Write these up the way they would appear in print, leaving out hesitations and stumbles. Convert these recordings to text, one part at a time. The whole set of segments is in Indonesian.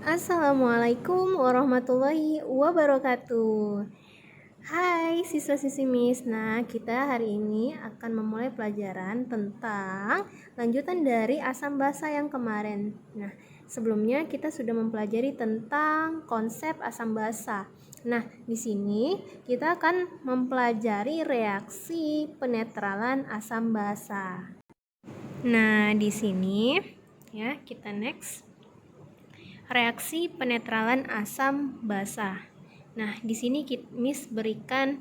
Assalamualaikum warahmatullahi wabarakatuh. Hai siswa-siswi Miss. Nah, kita hari ini akan memulai pelajaran tentang lanjutan dari asam basa yang kemarin. Nah, sebelumnya kita sudah mempelajari tentang konsep asam basa. Nah, di sini kita akan mempelajari reaksi penetralan asam basa. Nah, di sini ya, kita next. Reaksi penetralan asam basa. Nah, di sini Miss berikan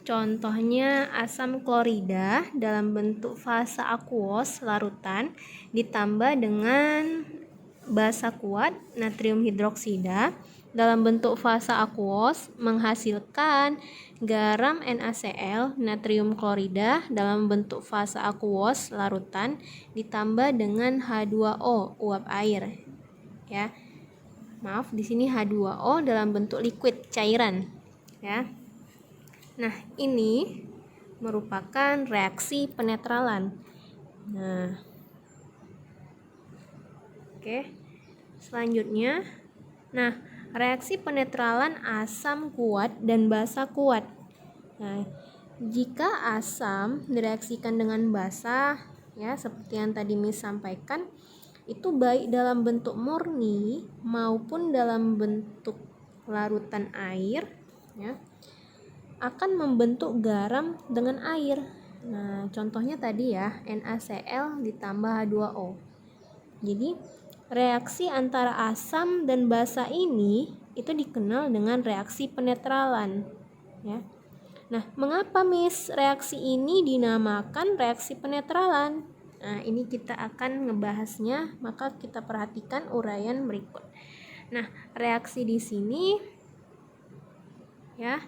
contohnya asam klorida dalam bentuk fase akuos larutan ditambah dengan basa kuat natrium hidroksida dalam bentuk fase akuos menghasilkan garam NaCl natrium klorida dalam bentuk fase akuos larutan ditambah dengan H2O uap air. Ya. Maaf, di sini H2O dalam bentuk liquid cairan, ya. Nah, ini merupakan reaksi penetralan. Nah, oke. Selanjutnya, nah, reaksi penetralan asam kuat dan basa kuat. Nah, jika asam direaksikan dengan basa, ya, seperti yang tadi Miss sampaikan, itu baik dalam bentuk murni maupun dalam bentuk larutan air, ya, akan membentuk garam dengan air. Nah, contohnya tadi ya, NaCl ditambah H2O. Jadi, reaksi antara asam dan basa ini itu dikenal dengan reaksi penetralan, ya. Nah, mengapa Miss reaksi ini dinamakan reaksi penetralan? Nah, ini kita akan ngebahasnya, maka kita perhatikan uraian berikut. Nah, reaksi di sini ya,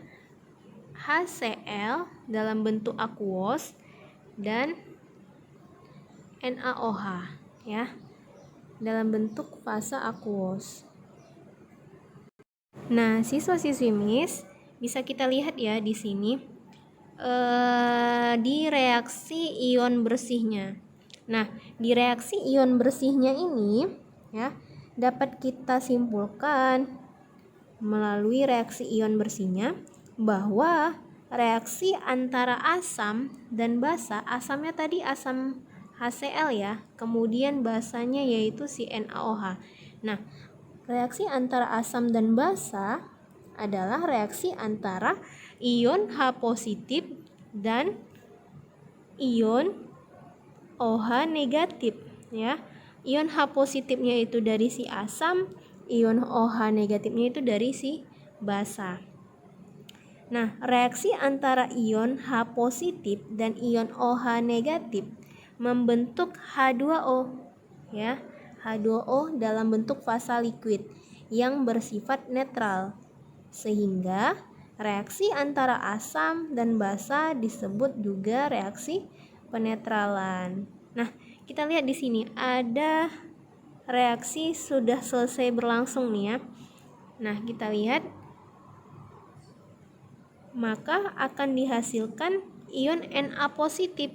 HCl dalam bentuk akuos dan NaOH ya, dalam bentuk fase akuos. Nah, siswa-siswi Miss bisa kita lihat ya di sini di reaksi ion bersihnya. Nah, di reaksi ion bersihnya ini ya dapat kita simpulkan melalui reaksi ion bersihnya bahwa reaksi antara asam dan basa, asamnya tadi asam HCl ya, kemudian basanya yaitu si NaOH. Nah, reaksi antara asam dan basa adalah reaksi antara ion H positif dan ion OH negatif ya. Ion H positifnya itu dari si asam, ion OH negatifnya itu dari si basa. Nah, reaksi antara ion H positif dan ion OH negatif membentuk H2O ya. H2O dalam bentuk fasa liquid yang bersifat netral. Sehingga reaksi antara asam dan basa disebut juga reaksi penetralan. Nah, kita lihat di sini ada reaksi sudah selesai berlangsung nih ya. Nah, kita lihat maka akan dihasilkan ion Na positif,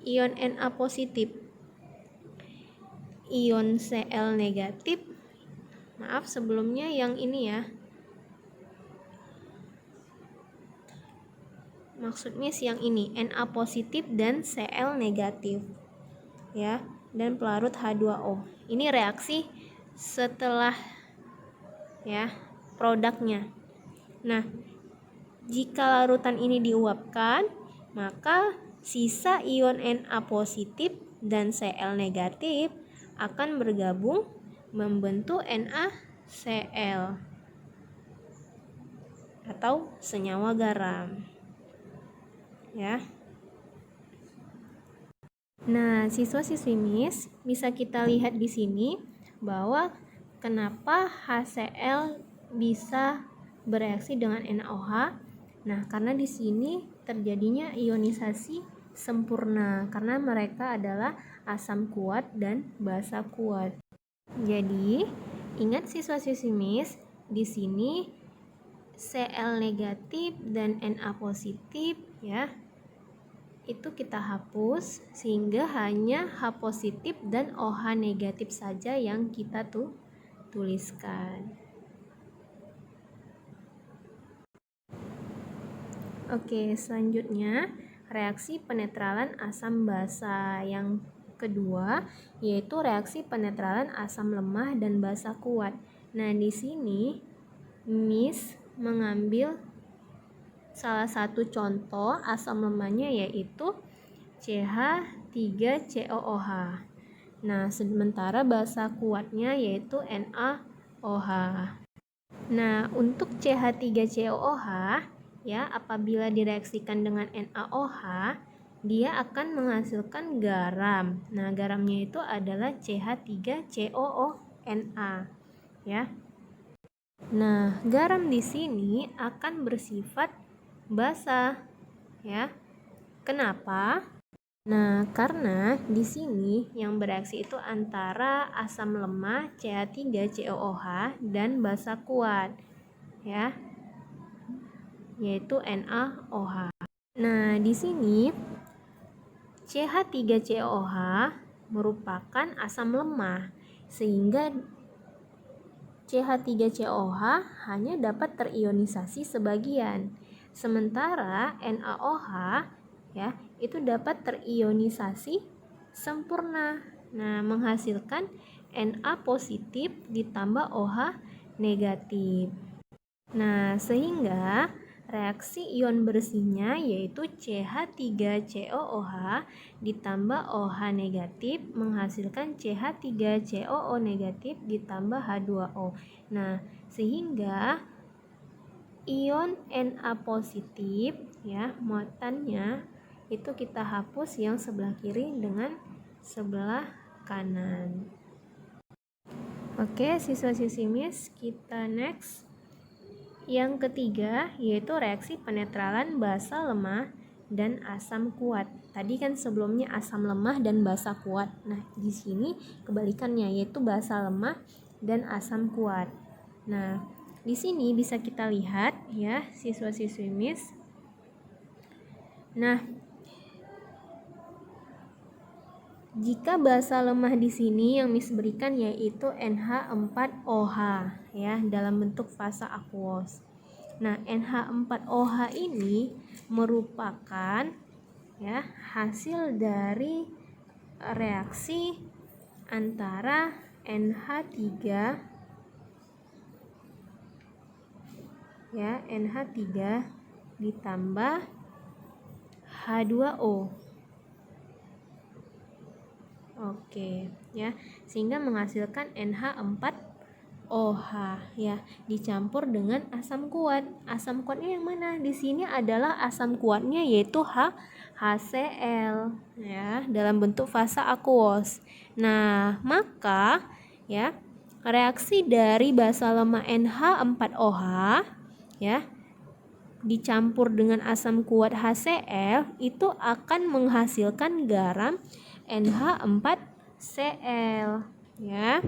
ion Na positif, ion Cl negatif. Maaf sebelumnya yang ini ya. Maksudnya yang ini Na positif dan Cl negatif ya, dan pelarut H2O. Ini reaksi setelah ya produknya. Nah, jika larutan ini diuapkan, maka sisa ion Na positif dan Cl negatif akan bergabung membentuk NaCl atau senyawa garam. Ya. Nah, siswa-siswi Miss bisa kita lihat di sini bahwa kenapa HCl bisa bereaksi dengan NaOH. Nah, karena di sini terjadinya ionisasi sempurna karena mereka adalah asam kuat dan basa kuat. Jadi, ingat siswa-siswi Miss, di sini Cl negatif dan Na positif ya, itu kita hapus sehingga hanya H positif dan OH negatif saja yang kita tuliskan. Oke, selanjutnya reaksi penetralan asam basa yang kedua yaitu reaksi penetralan asam lemah dan basa kuat. Nah, di sini Miss mengambil salah satu contoh asam lemahnya yaitu CH3COOH. Nah, sementara basa kuatnya yaitu NaOH. Nah, untuk CH3COOH ya, apabila direaksikan dengan NaOH, dia akan menghasilkan garam. Nah, garamnya itu adalah CH3COONa ya. Nah, garam di sini akan bersifat basa ya. Kenapa? Nah, karena di sini yang bereaksi itu antara asam lemah CH3COOH dan basa kuat ya, yaitu NaOH. Nah, di sini CH3COOH merupakan asam lemah sehingga CH3COOH hanya dapat terionisasi sebagian. Sementara NaOH ya, itu dapat terionisasi sempurna. Nah, menghasilkan Na positif ditambah OH negatif. Nah, sehingga reaksi ion bersihnya yaitu CH3COOH ditambah OH negatif menghasilkan CH3COO negatif ditambah H2O. Nah, sehingga ion Na positif ya, muatannya itu kita hapus yang sebelah kiri dengan sebelah kanan. Oke, siswa-siswi Miss, kita next. Yang ketiga yaitu reaksi penetralan basa lemah dan asam kuat. Tadi kan sebelumnya asam lemah dan basa kuat. Nah, di sini kebalikannya yaitu basa lemah dan asam kuat. Nah, di sini bisa kita lihat ya, siswa-siswi Miss. Nah, jika basa lemah di sini yang Miss berikan yaitu NH4OH ya, dalam bentuk fasa akuos. Nah, NH4OH ini merupakan ya hasil dari reaksi antara NH3 ya, NH3 ditambah H2O. Oke, ya. Sehingga menghasilkan NH4OH ya, dicampur dengan asam kuat. Asam kuatnya yang mana? Di sini adalah asam kuatnya yaitu HCl ya, dalam bentuk fasa akuos. Nah, maka ya, reaksi dari basa lemah NH4OH ya dicampur dengan asam kuat HCl itu akan menghasilkan garam NH4Cl ya.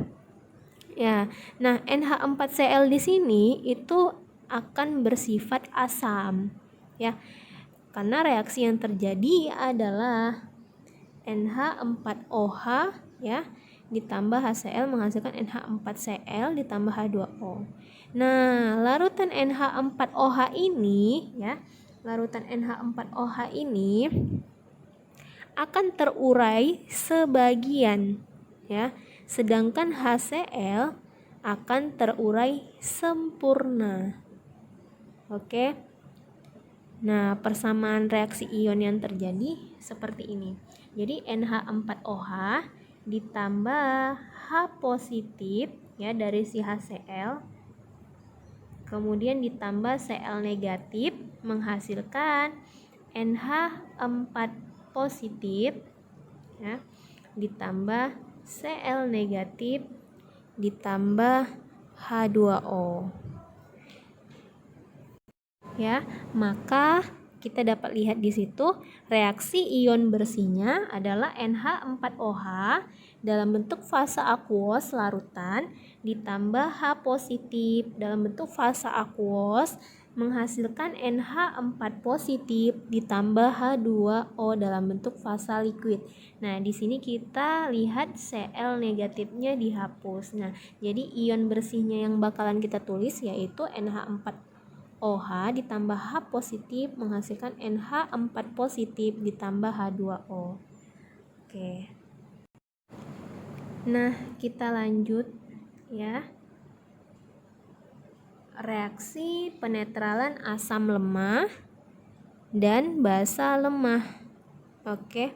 Ya. Nah, NH4Cl di sini itu akan bersifat asam ya. Karena reaksi yang terjadi adalah NH4OH ya ditambah HCl menghasilkan NH4Cl ditambah H2O. Nah, larutan NH4OH ini ya, larutan NH4OH ini akan terurai sebagian ya, sedangkan HCl akan terurai sempurna. Oke. Nah, persamaan reaksi ion yang terjadi seperti ini. Jadi NH4OH ditambah H positif ya dari si HCl, kemudian ditambah Cl negatif menghasilkan NH4 positif ya, ditambah Cl negatif ditambah H2O ya. Maka kita dapat lihat di situ reaksi ion bersihnya adalah NH4OH dalam bentuk fasa akuos larutan ditambah H positif dalam bentuk fasa akuos menghasilkan NH4 positif ditambah H2O dalam bentuk fasa liquid. Nah, di sini kita lihat Cl negatifnya dihapus. Nah, jadi ion bersihnya yang bakalan kita tulis yaitu NH4OH ditambah H positif menghasilkan NH4 positif ditambah H2O. Oke. Nah, kita lanjut ya. Reaksi penetralan asam lemah dan basa lemah. Oke.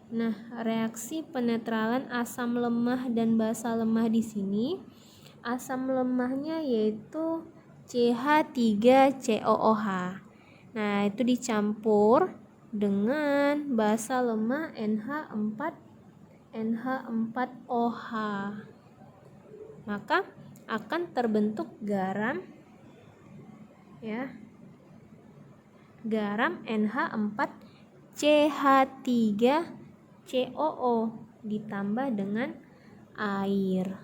Nah, reaksi penetralan asam lemah dan basa lemah di sini, asam lemahnya yaitu CH3COOH. Nah, itu dicampur dengan basa lemah NH4OH. Maka akan terbentuk garam ya. Garam NH4CH3COO ditambah dengan air.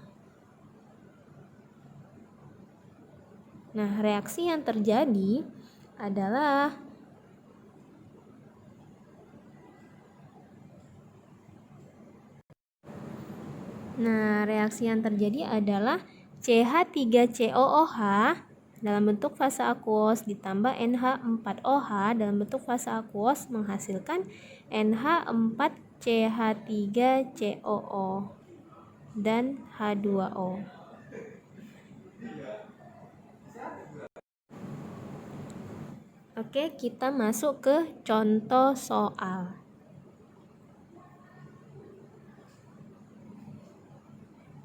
Nah, reaksi yang terjadi adalah CH3COOH dalam bentuk fasa aquos ditambah NH4OH dalam bentuk fasa aquos menghasilkan NH4CH3COO dan H2O. Oke, kita masuk ke contoh soal.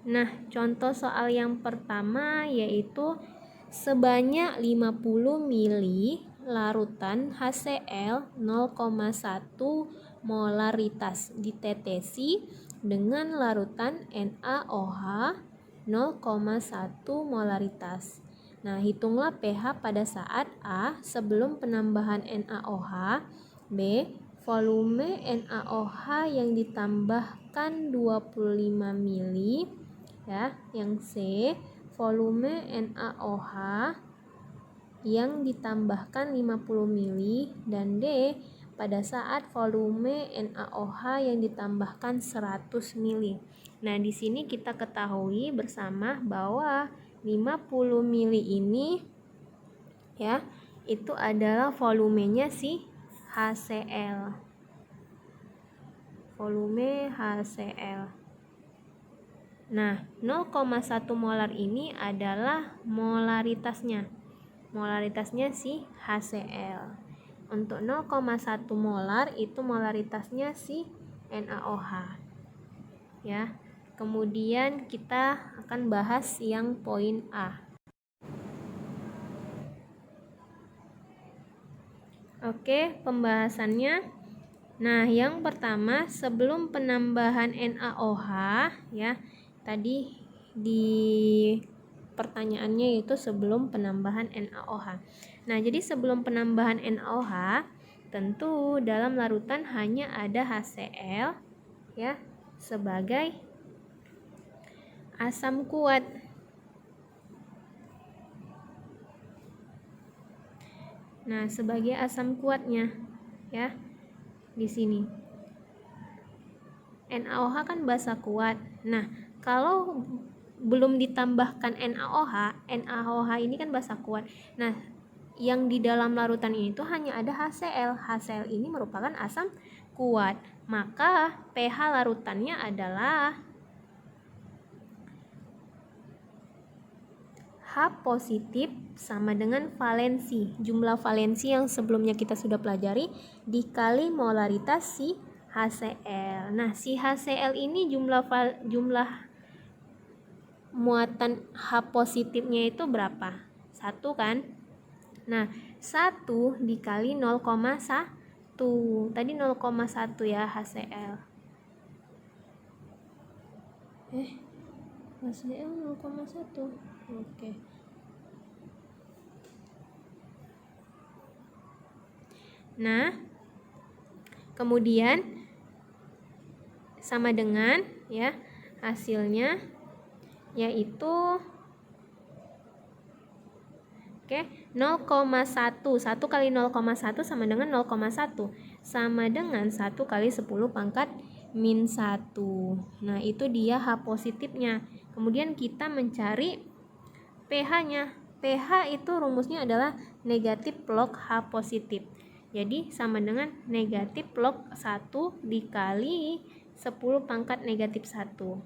Nah, contoh soal yang pertama yaitu sebanyak 50 ml larutan HCl 0,1 molaritas ditetesi dengan larutan NaOH 0,1 molaritas. Nah, hitunglah pH pada saat A sebelum penambahan NaOH, B volume NaOH yang ditambahkan 25 ml ya, yang C volume NaOH yang ditambahkan 50 ml dan D pada saat volume NaOH yang ditambahkan 100 ml. Nah, di sini kita ketahui bersama bahwa 50 ml ini ya, itu adalah volumenya si HCl. Volume HCl. Nah, 0,1 molar ini adalah molaritasnya. Molaritasnya si HCl. Untuk 0,1 molar itu molaritasnya si NaOH. Ya. Kemudian kita akan bahas yang poin A. Oke, pembahasannya. Nah, yang pertama sebelum penambahan NaOH ya. Tadi di pertanyaannya itu sebelum penambahan NaOH. Nah, jadi sebelum penambahan NaOH, tentu dalam larutan hanya ada HCl ya sebagai asam kuat. Nah, sebagai asam kuatnya ya. Di sini NaOH kan basa kuat. Nah, kalau belum ditambahkan NaOH ini kan basa kuat. Nah, yang di dalam larutan ini tuh hanya ada HCl. HCl ini merupakan asam kuat. Maka pH larutannya adalah H positif sama dengan valensi, jumlah valensi yang sebelumnya kita sudah pelajari dikali molaritas si HCl. Nah, si HCl ini jumlah muatan H positifnya itu berapa? 1 kan? Nah, 1 dikali 0,1. Tadi 0,1 ya HCl. HCl 0,1. Oke. Nah, kemudian sama dengan ya hasilnya yaitu 0,1. 1 kali 0,1 sama dengan 0,1. Sama dengan 1 kali 10 pangkat min 1. Nah, itu dia H positifnya. Kemudian kita mencari pH-nya. pH itu rumusnya adalah negatif log H positif. Jadi, sama dengan negatif log 1 dikali 10 pangkat negatif 1.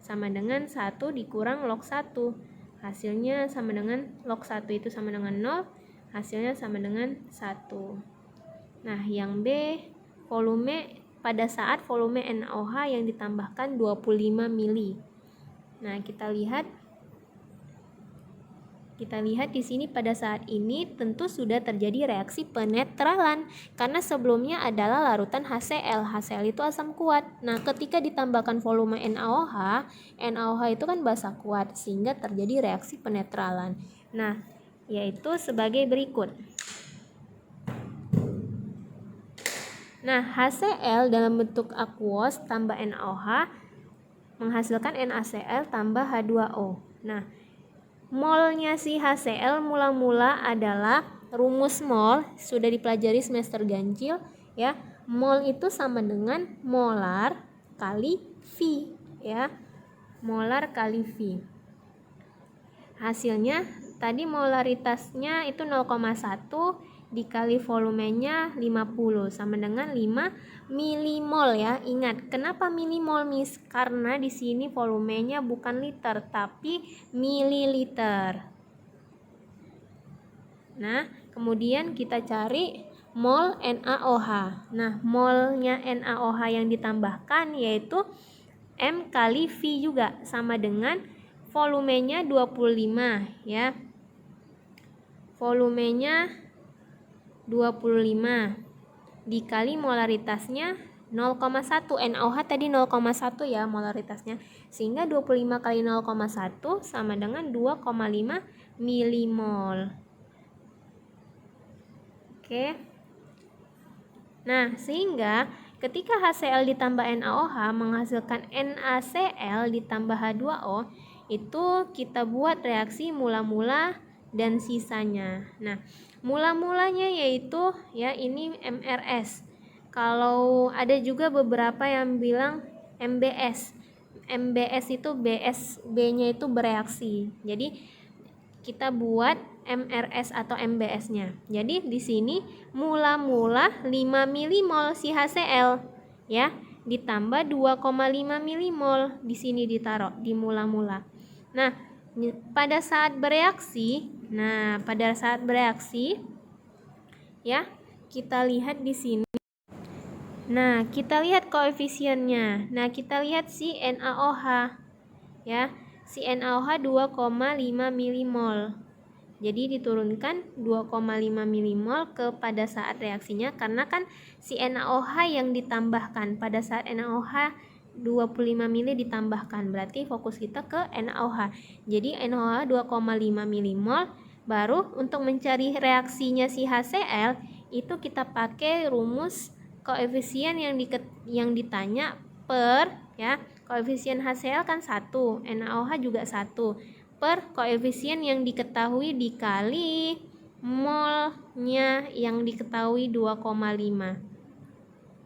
Sama dengan 1 dikurang log 1. Hasilnya sama dengan log 1 itu sama dengan 0, hasilnya sama dengan 1. Nah, yang B, volume pada saat volume NaOH yang ditambahkan 25 mili. Nah, kita lihat di sini pada saat ini tentu sudah terjadi reaksi penetralan karena sebelumnya adalah larutan HCl. HCl itu asam kuat. Nah, ketika ditambahkan volume NaOH, NaOH itu kan basa kuat sehingga terjadi reaksi penetralan. Nah, yaitu sebagai berikut. Nah, HCl dalam bentuk aquos tambah NaOH menghasilkan NaCl tambah H2O. Nah, molnya si HCl mula-mula adalah rumus mol, sudah dipelajari semester ganjil ya. Mol itu sama dengan molar kali V ya. Molar kali V. Hasilnya tadi molaritasnya itu 0,1 dikali volumenya 50 sama dengan 5 milimol ya. Ingat, kenapa milimol, Miss? Karena di sini volumenya bukan liter tapi mililiter. Nah, kemudian kita cari mol NaOH. Nah, molnya NaOH yang ditambahkan yaitu M kali V juga sama dengan volumenya 25 ya. Volumenya 25 dikali molaritasnya 0,1. NaOH tadi 0,1 ya molaritasnya. Sehingga 25 kali 0,1 sama dengan 2,5 milimol. Oke. Nah, sehingga ketika HCl ditambah NaOH menghasilkan NaCl ditambah H2O, itu kita buat reaksi mula-mula dan sisanya. Nah, mula-mulanya yaitu ya ini MRS. Kalau ada juga beberapa yang bilang MBS. MBS itu B-nya itu bereaksi. Jadi kita buat MRS atau MBS-nya. Jadi di sini mula-mula 5 milimol si HCl ya, ditambah 2,5 milimol di sini ditaruh di mula-mula. Nah, pada saat bereaksi ya, kita lihat di sini. Nah, kita lihat koefisiennya. Nah, kita lihat si NaOH ya. Si NaOH 2,5 milimol. Jadi diturunkan 2,5 milimol pada saat reaksinya karena kan si NaOH yang ditambahkan pada saat NaOH 25 mili ditambahkan, berarti fokus kita ke NaOH. Jadi NaOH 2,5 milimol. Baru untuk mencari reaksinya si HCl itu kita pakai rumus koefisien yang ditanya per ya. Koefisien HCl kan 1, NaOH juga 1 per koefisien yang diketahui dikali molnya yang diketahui 2,5.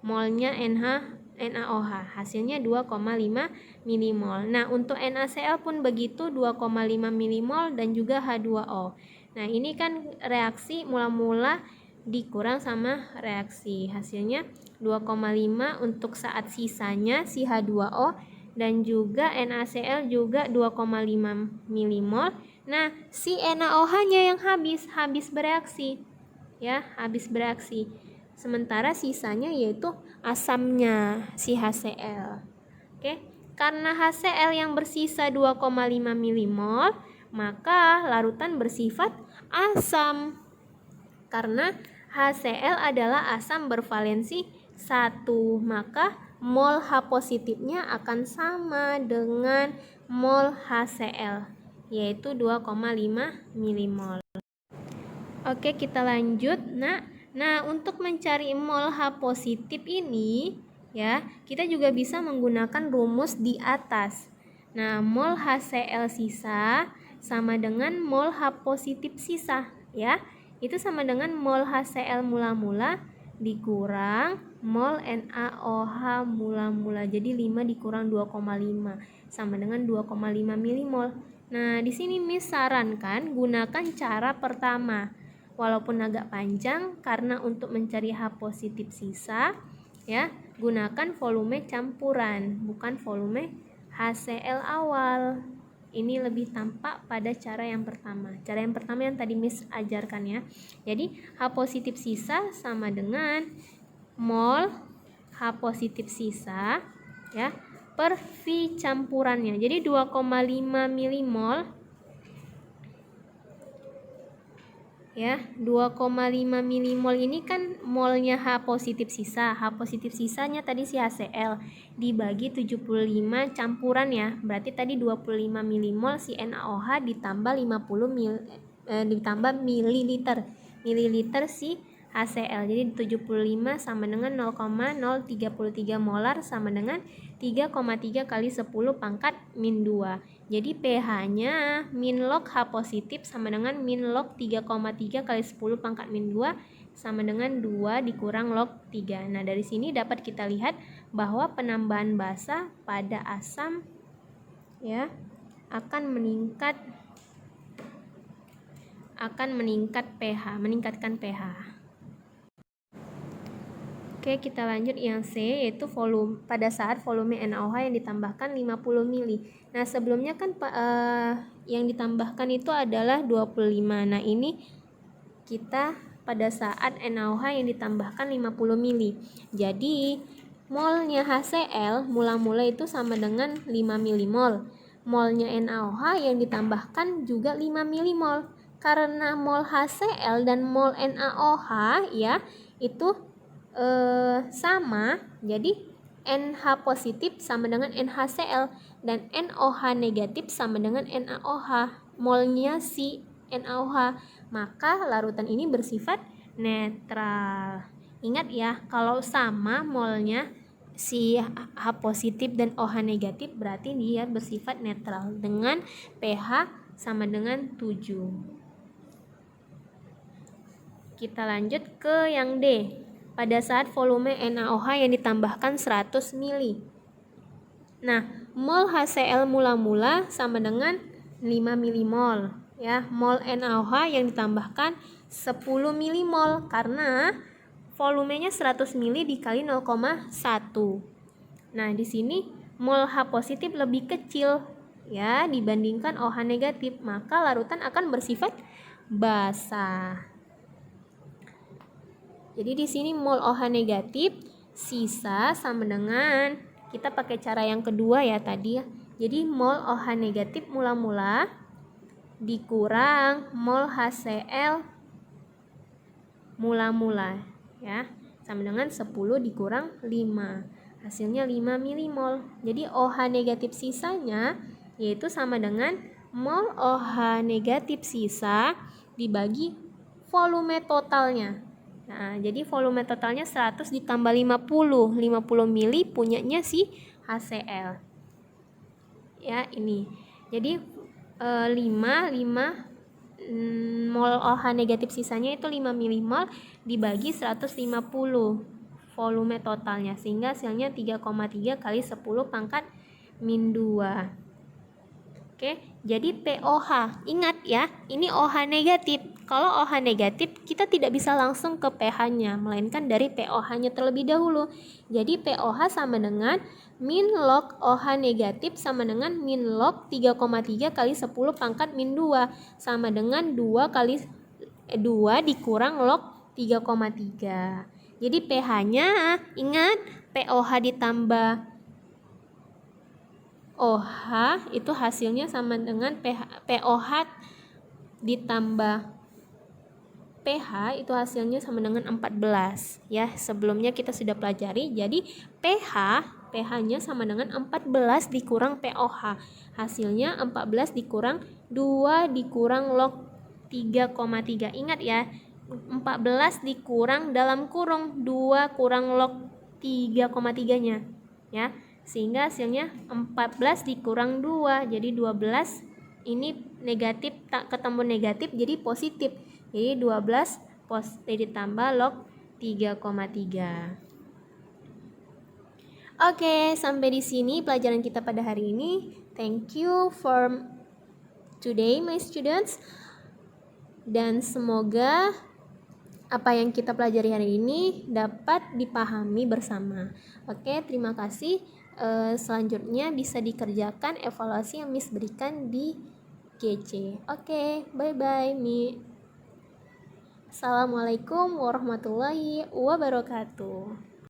Molnya NaOH hasilnya 2,5 milimol. Nah, untuk NaCl pun begitu 2,5 milimol dan juga H2O. Nah, ini kan reaksi mula-mula dikurang sama reaksi. Hasilnya 2,5 untuk saat sisanya si H2O dan juga NaCl juga 2,5 milimol. Nah, si NaOH-nya yang habis bereaksi. Ya, habis bereaksi. Sementara sisanya yaitu asamnya si HCl. Oke, karena HCl yang bersisa 2,5 milimol, maka larutan bersifat asam. Karena HCl adalah asam bervalensi 1, maka mol H positifnya akan sama dengan mol HCl, yaitu 2,5 milimol. Oke, kita lanjut. Nah, untuk mencari mol H positif ini ya, kita juga bisa menggunakan rumus di atas. Nah, mol HCl sisa sama dengan mol H positif sisa, ya. Itu sama dengan mol HCl mula-mula dikurang mol NaOH mula-mula. Jadi 5 dikurang 2,5 sama dengan 2,5 milimol. Nah, di sini Miss sarankan gunakan cara pertama. Walaupun agak panjang karena untuk mencari H positif sisa, ya, gunakan volume campuran, bukan volume HCl awal. Ini lebih tampak pada cara yang pertama. Cara yang pertama yang tadi Miss ajarkan, ya. Jadi H positif sisa sama dengan mol H positif sisa, ya, per V campurannya. Jadi 2,5 milimol, ya. 2,5 milimol ini kan molnya H positif sisa. H positif sisanya tadi si HCl dibagi 75 campuran, ya. Berarti tadi 25 milimol si NaOH ditambah 50 ditambah mililiter si HCl. Jadi 75 sama dengan 0,033 molar sama dengan 3,3 kali 10 pangkat min 2. Jadi pH-nya min log H positif sama dengan min log 3,3 kali 10 pangkat min 2 sama dengan 2 dikurang log 3. Nah, dari sini dapat kita lihat bahwa penambahan basa pada asam, ya, akan meningkatkan pH. Oke, kita lanjut yang C, yaitu volume pada saat volume NaOH yang ditambahkan 50 mili. Nah, sebelumnya kan yang ditambahkan itu adalah 25. Nah, ini kita pada saat NaOH yang ditambahkan 50 mili. Jadi, molnya HCl mula-mula itu sama dengan 5 milimol. Molnya NaOH yang ditambahkan juga 5 milimol. Karena mol HCl dan mol NaOH, ya, itu sama, jadi NH positif sama dengan NHCl dan NOH negatif sama dengan NaOH, molnya si NaOH. Maka larutan ini bersifat netral. Ingat, ya, kalau sama molnya si H positif dan OH negatif berarti dia bersifat netral dengan pH sama dengan 7. Kita lanjut ke yang D. Pada saat volume NaOH yang ditambahkan 100 mili. Nah, mol HCl mula-mula sama dengan 5 milimol, ya. Mol NaOH yang ditambahkan 10 milimol karena volumenya 100 mili dikali 0,1. Nah, di sini mol H positif lebih kecil, ya, dibandingkan OH negatif, maka larutan akan bersifat basa. Jadi di sini mol OH negatif sisa sama dengan, kita pakai cara yang kedua, ya, tadi, ya. Jadi mol OH negatif mula-mula dikurang mol HCl mula-mula, ya, sama dengan 10 dikurang 5. Hasilnya 5 milimol. Jadi OH negatif sisanya yaitu sama dengan mol OH negatif sisa dibagi volume totalnya. Nah, jadi volume totalnya 100 ditambah 50 mili punyanya si HCl. Ya, ini. Jadi 5 mol OH negatif sisanya itu 5 milimol dibagi 150 volume totalnya, sehingga hasilnya 3,3 kali 10 pangkat min 2. Oke, jadi POH. Ingat, ya, ini OH negatif. Kalau OH negatif, kita tidak bisa langsung ke pH-nya, melainkan dari POH-nya terlebih dahulu. Jadi POH sama dengan min log OH negatif sama dengan min log 3,3 kali 10 pangkat min 2 sama dengan 2 dikurang log 3,3. Jadi pH-nya, ingat, POH ditambah OH itu hasilnya sama dengan POH ditambah pH itu hasilnya sama dengan 14, ya. Sebelumnya kita sudah pelajari. Jadi pH-nya sama dengan 14 dikurang POH. Hasilnya 14 dikurang 2 dikurang log 3,3. Ingat, ya, 14 dikurang dalam kurung 2 kurang log 3,3-nya, ya. Sehingga hasilnya 14 dikurang 2, jadi 12. Ini negatif, tak ketemu negatif jadi positif. Jadi 12 ditambah log 3,3. Oke, sampai di sini pelajaran kita pada hari ini. Thank you for today my students. Dan semoga apa yang kita pelajari hari ini dapat dipahami bersama. Oke, terima kasih. Selanjutnya bisa dikerjakan evaluasi yang Miss berikan di GC. Oke, bye-bye Mi. Assalamualaikum warahmatullahi wabarakatuh.